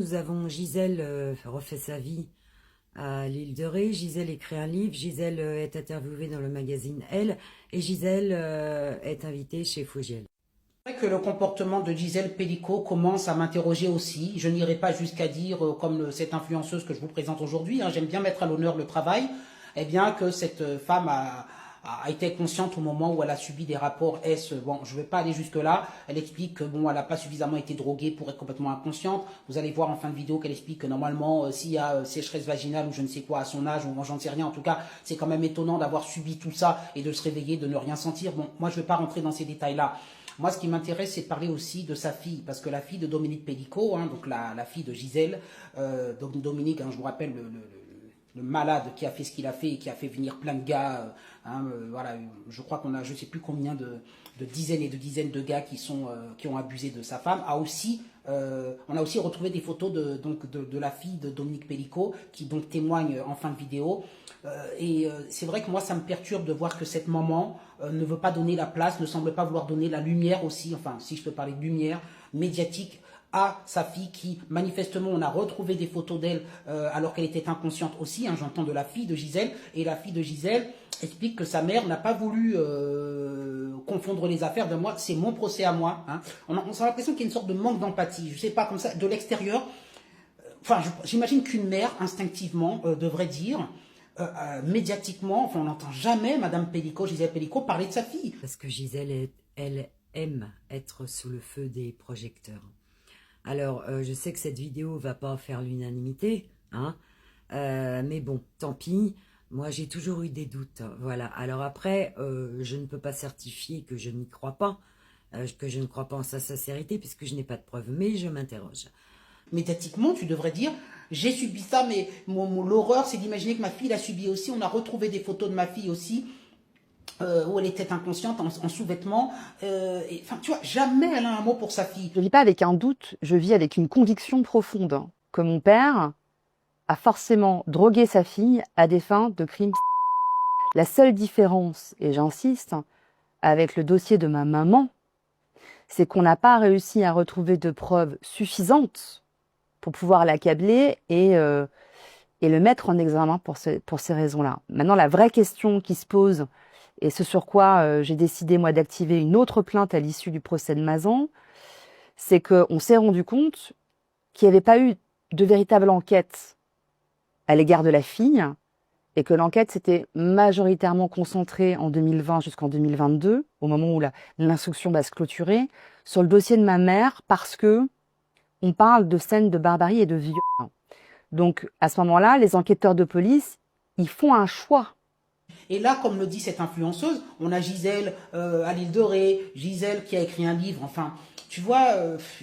Nous avons Gisèle refait sa vie à l'île de Ré. Gisèle écrit un livre. Gisèle est interviewée dans le magazine Elle. Et Gisèle est invitée chez Fogiel. C'est vrai que le comportement de Gisèle Pellico commence à m'interroger aussi. Je n'irai pas jusqu'à dire, comme cette influenceuse que je vous présente aujourd'hui, hein, j'aime bien mettre à l'honneur le travail, eh bien que cette femme a été consciente au moment où elle a subi des rapports S. Bon, je ne vais pas aller jusque-là. Elle explique que bon, elle n'a pas suffisamment été droguée pour être complètement inconsciente. Vous allez voir en fin de vidéo qu'elle explique que normalement, s'il y a sécheresse vaginale ou je ne sais quoi à son âge, ou j'en sais rien, en tout cas, c'est quand même étonnant d'avoir subi tout ça et de se réveiller, de ne rien sentir. Bon, moi, je ne vais pas rentrer dans ces détails-là. Moi, ce qui m'intéresse, c'est de parler aussi de sa fille, parce que la fille de Dominique Pellico, hein, donc la fille de Gisèle, Dominique, hein, je vous rappelle, le malade qui a fait ce qu'il a fait et qui a fait venir plein de gars, voilà, je crois qu'on a, je sais plus combien de dizaines et de dizaines de gars qui ont abusé de sa femme, on a aussi retrouvé des photos de la fille de Dominique Pellico qui donc témoigne en fin de vidéo. C'est vrai que moi ça me perturbe de voir que cette maman ne veut pas donner la place, ne semble pas vouloir donner la lumière aussi, enfin si je peux parler de lumière médiatique à sa fille qui, manifestement, on a retrouvé des photos d'elle alors qu'elle était inconsciente aussi, hein, j'entends de la fille de Gisèle, et la fille de Gisèle explique que sa mère n'a pas voulu confondre les affaires de moi, c'est mon procès à moi. Hein. On a l'impression qu'il y a une sorte de manque d'empathie, je sais pas, comme ça, de l'extérieur. Enfin, j'imagine qu'une mère, instinctivement, devrait dire, médiatiquement, enfin, on n'entend jamais Madame Pellico, Gisèle Pellico, parler de sa fille. Parce que Gisèle, elle aime être sous le feu des projecteurs. Alors, je sais que cette vidéo va pas faire l'unanimité, hein, mais bon, tant pis. Moi, j'ai toujours eu des doutes. Voilà. Alors après, je ne peux pas certifier que je n'y crois pas, que je ne crois pas en sa sincérité, puisque je n'ai pas de preuves, mais je m'interroge. Médiatiquement, tu devrais dire, j'ai subi ça, mais l'horreur, c'est d'imaginer que ma fille l'a subi aussi. On a retrouvé des photos de ma fille aussi, où elle était inconsciente, en sous-vêtements. Enfin, tu vois, jamais elle a un mot pour sa fille. Je vis pas avec un doute, je vis avec une conviction profonde que mon père a forcément drogué sa fille à des fins de crime. La seule différence, et j'insiste, avec le dossier de ma maman, c'est qu'on n'a pas réussi à retrouver de preuves suffisantes pour pouvoir l'accabler et le mettre en examen pour ces raisons-là. Maintenant, la vraie question qui se pose, et ce sur quoi j'ai décidé, moi, d'activer une autre plainte à l'issue du procès de Mazan, c'est qu'on s'est rendu compte qu'il n'y avait pas eu de véritable enquête à l'égard de la fille et que l'enquête s'était majoritairement concentrée en 2020 jusqu'en 2022, au moment où l'instruction va se clôturer, sur le dossier de ma mère parce que on parle de scènes de barbarie et de viol. Donc, à ce moment-là, les enquêteurs de police, ils font un choix. Et là, comme le dit cette influenceuse, on a Gisèle à l'île de Ré, Gisèle qui a écrit un livre. Enfin, tu vois,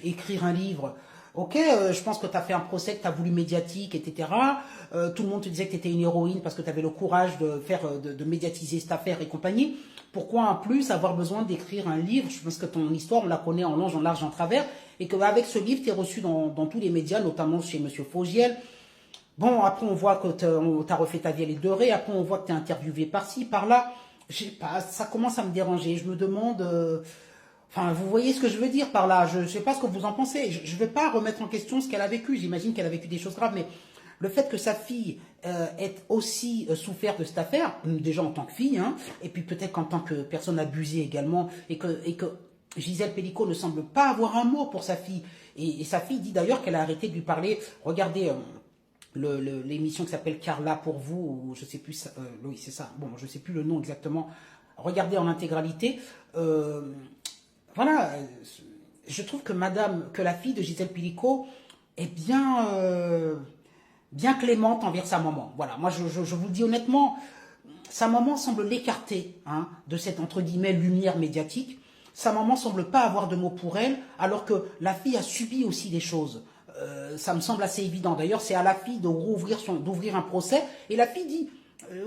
écrire un livre, ok, je pense que tu as fait un procès, que tu as voulu médiatique, etc. Tout le monde te disait que tu étais une héroïne parce que tu avais le courage de faire, de médiatiser cette affaire et compagnie. Pourquoi en plus avoir besoin d'écrire un livre? Je pense que ton histoire, on la connaît en long, en large, en travers. Et qu'avec ce livre, tu es reçu dans tous les médias, notamment chez Monsieur Fogiel. Bon, après, on voit que t'as refait ta vie à l'île de Ré. Après, on voit que t'es interviewé par-ci, par-là. Je sais pas, ça commence à me déranger. Je me demande... Enfin, vous voyez ce que je veux dire par là. Je sais pas ce que vous en pensez. Je vais pas remettre en question ce qu'elle a vécu. J'imagine qu'elle a vécu des choses graves, mais le fait que sa fille ait aussi souffert de cette affaire, déjà en tant que fille, hein, et puis peut-être qu'en tant que personne abusée également, et que Gisèle Pellico ne semble pas avoir un mot pour sa fille. Et sa fille dit d'ailleurs qu'elle a arrêté de lui parler. Regardez... l'émission qui s'appelle Carla pour vous, ou je sais plus, oui c'est ça, bon je sais plus le nom exactement, regardez en intégralité, voilà, je trouve que la fille de Gisèle Pellico est bien clémente envers sa maman, voilà, moi je vous le dis honnêtement, sa maman semble l'écarter hein, de cette entre guillemets lumière médiatique, sa maman semble pas avoir de mots pour elle, alors que la fille a subi aussi des choses. Ça me semble assez évident. D'ailleurs, c'est à la fille d'ouvrir un procès. Et la fille dit,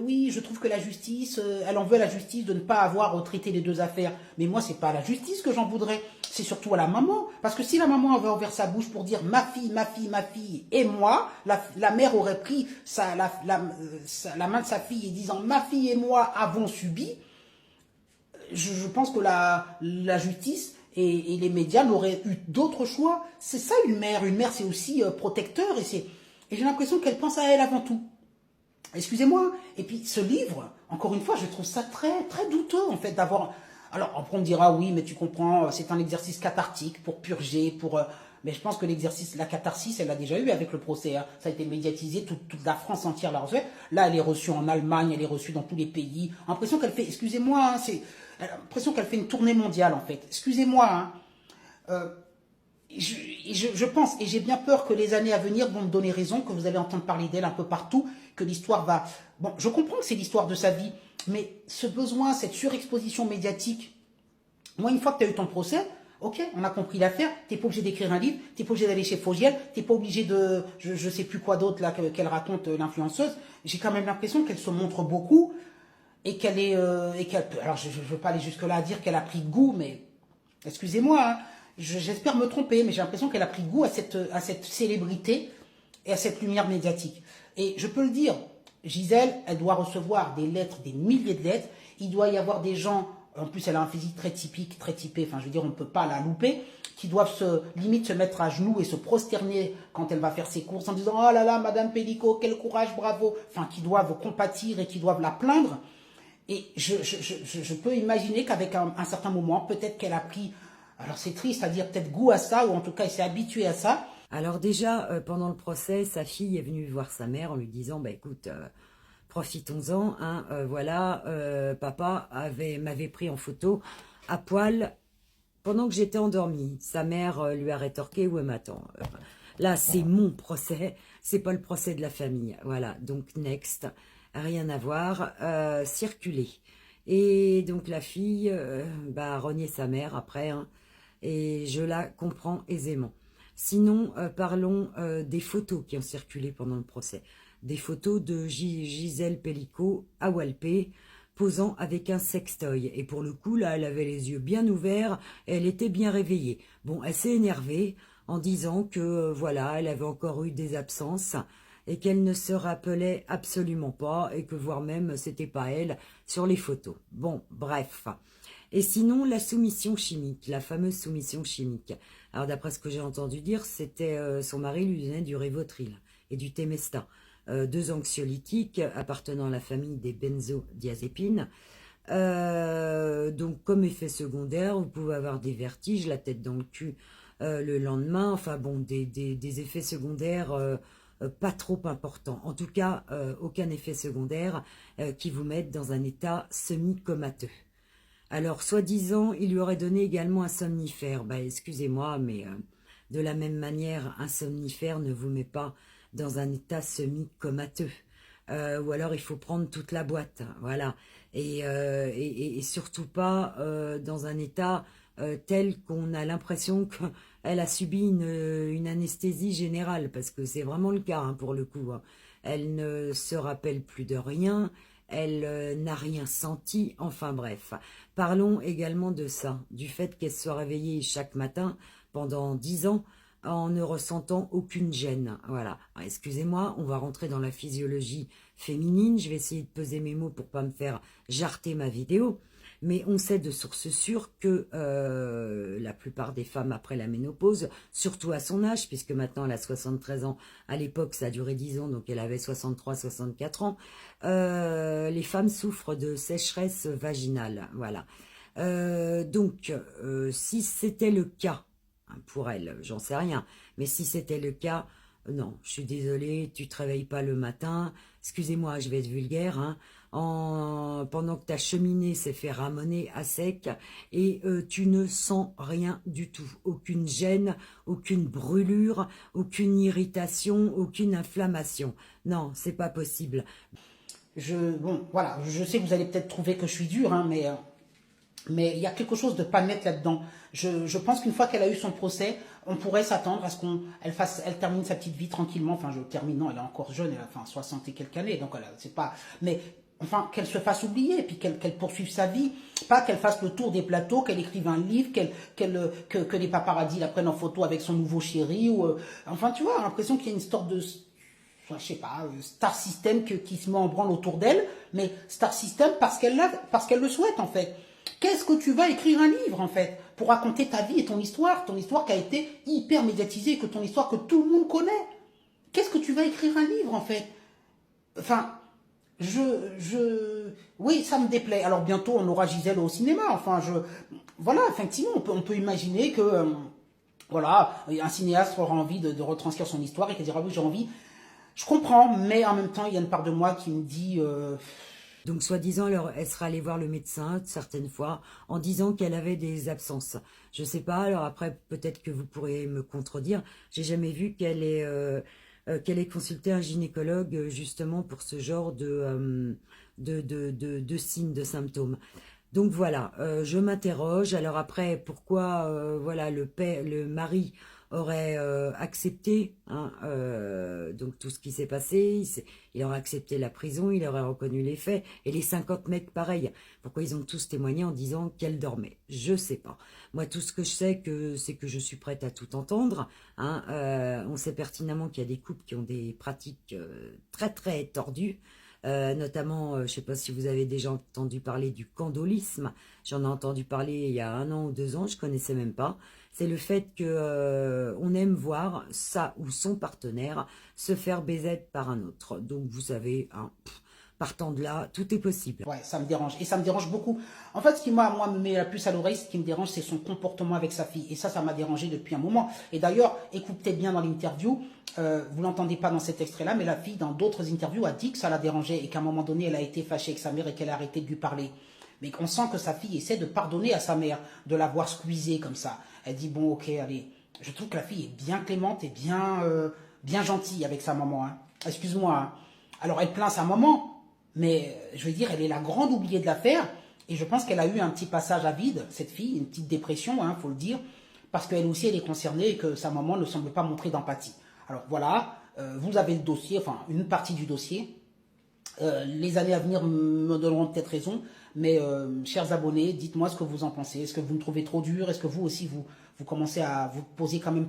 oui, je trouve que la justice, elle en veut à la justice de ne pas avoir traité les deux affaires. Mais moi, c'est pas à la justice que j'en voudrais. C'est surtout à la maman. Parce que si la maman avait ouvert sa bouche pour dire ma fille, ma fille, ma fille et moi, la mère aurait pris la main de sa fille et disant ma fille et moi avons subi. Je pense que la justice et les médias n'auraient eu d'autres choix. C'est ça une mère. Une mère, c'est aussi protecteur et j'ai l'impression qu'elle pense à elle avant tout. Excusez-moi. Et puis ce livre, encore une fois, je trouve ça très, très douteux en fait d'avoir... Alors après on me dira, oui, mais tu comprends, c'est un exercice cathartique pour purger, mais je pense que l'exercice, la catharsis, elle l'a déjà eu avec le procès. Hein. Ça a été médiatisé, toute la France entière l'a reçue. Là, elle est reçue en Allemagne, elle est reçue dans tous les pays. L'impression qu'elle fait, excusez-moi, hein, elle a l'impression qu'elle fait une tournée mondiale en fait. Excusez-moi, hein. Je pense, et j'ai bien peur que les années à venir vont me donner raison, que vous allez entendre parler d'elle un peu partout, que l'histoire va... Bon, je comprends que c'est l'histoire de sa vie, mais ce besoin, cette surexposition médiatique, moi, une fois que tu as eu ton procès, ok, on a compris l'affaire, tu n'es pas obligé d'écrire un livre, tu n'es pas obligé d'aller chez Fogiel, tu n'es pas obligé de... Je ne sais plus quoi d'autre là qu'elle raconte, l'influenceuse. J'ai quand même l'impression qu'elle se montre beaucoup et qu'elle est... alors, je ne veux pas aller jusque-là à dire qu'elle a pris goût, mais excusez-moi, hein, j'espère me tromper, mais j'ai l'impression qu'elle a pris goût à cette célébrité et à cette lumière médiatique. Et je peux le dire, Gisèle, elle doit recevoir des lettres, des milliers de lettres. Il doit y avoir des gens, en plus elle a un physique très typique, très typé, enfin je veux dire, on ne peut pas la louper, qui doivent limite se mettre à genoux et se prosterner quand elle va faire ses courses en disant « Oh là là, Madame Pellico, quel courage, bravo !» Enfin, qui doivent compatir et qui doivent la plaindre. Et je peux imaginer qu'avec un certain moment, peut-être qu'elle a pris... Alors c'est triste à dire peut-être goût à ça, ou en tout cas elle s'est habituée à ça. Alors déjà, pendant le procès, sa fille est venue voir sa mère en lui disant, bah écoute, profitons-en, hein, voilà, papa m'avait pris en photo à poil pendant que j'étais endormie. Sa mère lui a rétorqué, ouais mais attends, là c'est mon procès, c'est pas le procès de la famille, voilà, donc next, rien à voir, circuler. Et donc la fille a renié sa mère après, hein, et je la comprends aisément. Sinon, parlons des photos qui ont circulé pendant le procès. Des photos de Gisèle Pellico à Walpé, posant avec un sextoy. Et pour le coup, là, elle avait les yeux bien ouverts et elle était bien réveillée. Bon, elle s'est énervée en disant que, voilà, elle avait encore eu des absences et qu'elle ne se rappelait absolument pas et que, voire même, c'était pas elle sur les photos. Bon, bref. Et sinon, la soumission chimique, la fameuse soumission chimique. Alors, d'après ce que j'ai entendu dire, c'était son mari lui donnait du Rivotril et du Temesta, deux anxiolytiques appartenant à la famille des benzodiazépines. Donc, comme effet secondaire, vous pouvez avoir des vertiges, la tête dans le cul le lendemain. Enfin bon, des effets secondaires pas trop importants. En tout cas, aucun effet secondaire qui vous mette dans un état semi-comateux. Alors, soi-disant, il lui aurait donné également un somnifère. Bah, excusez-moi, mais de la même manière, un somnifère ne vous met pas dans un état semi-comateux. Ou alors, il faut prendre toute la boîte, voilà. Et surtout pas dans un état tel qu'on a l'impression qu'elle a subi une anesthésie générale, parce que c'est vraiment le cas, hein, pour le coup. Hein. Elle ne se rappelle plus de rien. Elle n'a rien senti, enfin bref. Parlons également de ça, du fait qu'elle soit réveillée chaque matin pendant 10 ans en ne ressentant aucune gêne. Voilà. Excusez-moi, on va rentrer dans la physiologie féminine. Je vais essayer de peser mes mots pour pas me faire jarter ma vidéo. Mais on sait de sources sûres que la plupart des femmes après la ménopause, surtout à son âge, puisque maintenant elle a 73 ans, à l'époque ça a duré 10 ans, donc elle avait 63-64 ans, les femmes souffrent de sécheresse vaginale. Voilà. Donc, si c'était le cas, hein, pour elle, j'en sais rien, mais si c'était le cas, non, je suis désolée, tu te réveilles pas le matin, excusez-moi, je vais être vulgaire, hein, pendant que ta cheminée s'est fait ramoner à sec et tu ne sens rien du tout, aucune gêne, aucune brûlure, aucune irritation, aucune inflammation. Non, c'est pas possible. Bon, voilà, je sais que vous allez peut-être trouver que je suis dure, hein, mais il y a quelque chose de pas net là-dedans. Je pense qu'une fois qu'elle a eu son procès, on pourrait s'attendre à ce elle termine sa petite vie tranquillement. Enfin, je termine, non, elle est encore jeune, elle a 60 et quelques années, donc c'est pas. Mais enfin, qu'elle se fasse oublier, et puis qu'elle poursuive sa vie, pas qu'elle fasse le tour des plateaux, qu'elle écrive un livre, que les paparazzis la prennent en photo avec son nouveau chéri, ou enfin, tu vois, l'impression qu'il y a une sorte de, je sais pas, star system qui se met en branle autour d'elle, mais star system parce qu'elle le souhaite en fait. Qu'est-ce que tu vas écrire un livre en fait? pour raconter ta vie et ton histoire qui a été hyper médiatisée, que ton histoire que tout le monde connaît. Qu'est-ce que tu vas écrire un livre en fait? Enfin, oui, ça me déplaît. Alors bientôt on aura Gisèle au cinéma. Enfin, voilà, effectivement, on peut imaginer que voilà, un cinéaste aura envie de retranscrire son histoire et qu'il dira oui, j'ai envie. Je comprends, mais en même temps, il y a une part de moi qui me dit... Donc, soi-disant, elle sera allée voir le médecin certaines fois en disant qu'elle avait des absences. Je sais pas, alors après, peut-être que vous pourrez me contredire. J'ai jamais vu qu'elle ait consulté un gynécologue justement pour ce genre de signes, de symptômes. Donc voilà, je m'interroge. Alors après, pourquoi voilà le mari aurait accepté hein, donc tout ce qui s'est passé, il aurait accepté la prison, il aurait reconnu les faits, et les 50 mecs pareil, pourquoi ils ont tous témoigné en disant qu'elle dormait? Je sais pas. Moi tout ce que je sais c'est que je suis prête à tout entendre, hein, on sait pertinemment qu'il y a des couples qui ont des pratiques très très tordues, notamment, je sais pas si vous avez déjà entendu parler du candolisme, j'en ai entendu parler il y a 1 an ou 2 ans, je connaissais même pas. C'est le fait que on aime voir ça ou son partenaire se faire baiser par un autre. Donc vous savez, hein, partant de là, tout est possible. Ouais, ça me dérange. Et ça me dérange beaucoup. En fait, ce qui moi me met la puce à l'oreille, ce qui me dérange, c'est son comportement avec sa fille. Et ça m'a dérangé depuis un moment. Et d'ailleurs, écoutez bien dans l'interview, vous l'entendez pas dans cet extrait-là, mais la fille, dans d'autres interviews, a dit que ça l'a dérangé et qu'à un moment donné, elle a été fâchée avec sa mère et qu'elle a arrêté de lui parler. Mais on sent que sa fille essaie de pardonner à sa mère, de la voir squeezée comme ça. Elle dit, bon, ok, allez. Je trouve que la fille est bien clémente et bien gentille avec sa maman. Hein. Excuse-moi. Hein. Alors, elle plaint sa maman, mais je veux dire, elle est la grande oubliée de l'affaire. Et je pense qu'elle a eu un petit passage à vide, cette fille, une petite dépression, hein, faut le dire, parce qu'elle aussi, elle est concernée et que sa maman ne semble pas montrer d'empathie. Alors voilà, vous avez le dossier, enfin, une partie du dossier. Les années à venir me donneront peut-être raison, mais chers abonnés, dites-moi ce que vous en pensez. Est-ce que vous me trouvez trop dur? Est-ce que vous aussi, vous commencez à vous poser quand même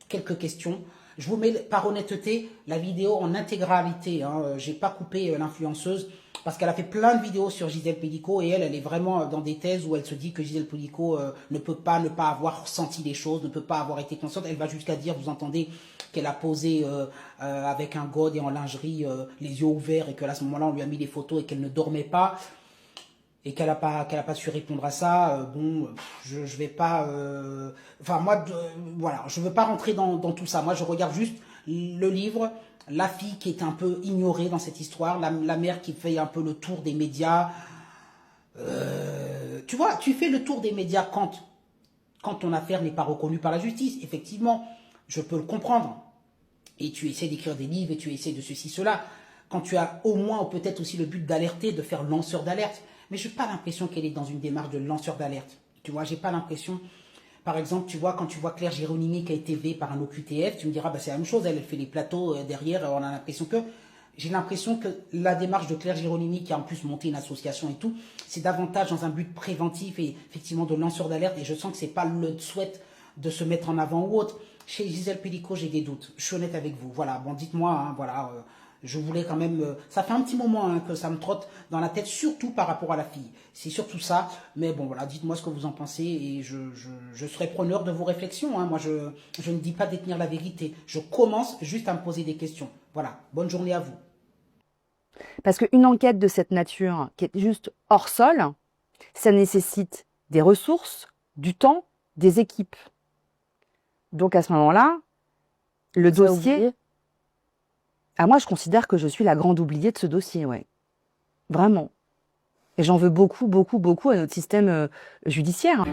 quelques questions? Je vous mets par honnêteté la vidéo en intégralité. Hein. J'ai pas coupé l'influenceuse parce qu'elle a fait plein de vidéos sur Gisèle Pelicot et elle est vraiment dans des thèses où elle se dit que Gisèle Pelicot ne peut pas ne pas avoir ressenti les choses, ne peut pas avoir été consciente. Elle va jusqu'à dire, vous entendez, qu'elle a posé avec un god et en lingerie les yeux ouverts et qu'à ce moment-là on lui a mis les photos et qu'elle ne dormait pas. Et qu'elle a pas su répondre à ça, bon, je vais pas... Enfin, moi, voilà, je veux pas rentrer dans tout ça. Moi, je regarde juste le livre, la fille qui est un peu ignorée dans cette histoire, la mère qui fait un peu le tour des médias. Tu vois, tu fais le tour des médias quand ton affaire n'est pas reconnue par la justice. Effectivement, je peux le comprendre. Et tu essaies d'écrire des livres et tu essaies de ceci, cela. Quand tu as au moins, ou peut-être aussi le but d'alerter, de faire lanceur d'alerte. Mais je n'ai pas l'impression qu'elle est dans une démarche de lanceur d'alerte. Tu vois, j'ai pas l'impression. Par exemple, tu vois, quand tu vois Claire Géronimi qui a été vée par un OQTF, tu me diras, bah, c'est la même chose, elle fait les plateaux derrière, on a l'impression que... J'ai l'impression que la démarche de Claire Géronimi, qui a en plus monté une association et tout, c'est davantage dans un but préventif et effectivement de lanceur d'alerte. Et je sens que c'est pas le souhait de se mettre en avant ou autre. Chez Gisèle Pelicot, j'ai des doutes. Je suis honnête avec vous. Voilà, bon, dites-moi, hein, voilà... je voulais quand même... ça fait un petit moment hein, que ça me trotte dans la tête, surtout par rapport à la fille. C'est surtout ça. Mais bon, voilà, dites-moi ce que vous en pensez et je serai preneur de vos réflexions. Hein. Moi, je ne dis pas détenir la vérité. Je commence juste à me poser des questions. Voilà, bonne journée à vous. Parce qu'une enquête de cette nature, qui est juste hors sol, ça nécessite des ressources, du temps, des équipes. Donc à ce moment-là, le dossier... Ah, moi, je considère que je suis la grande oubliée de ce dossier, ouais. Vraiment. Et j'en veux beaucoup, beaucoup, beaucoup à notre système judiciaire.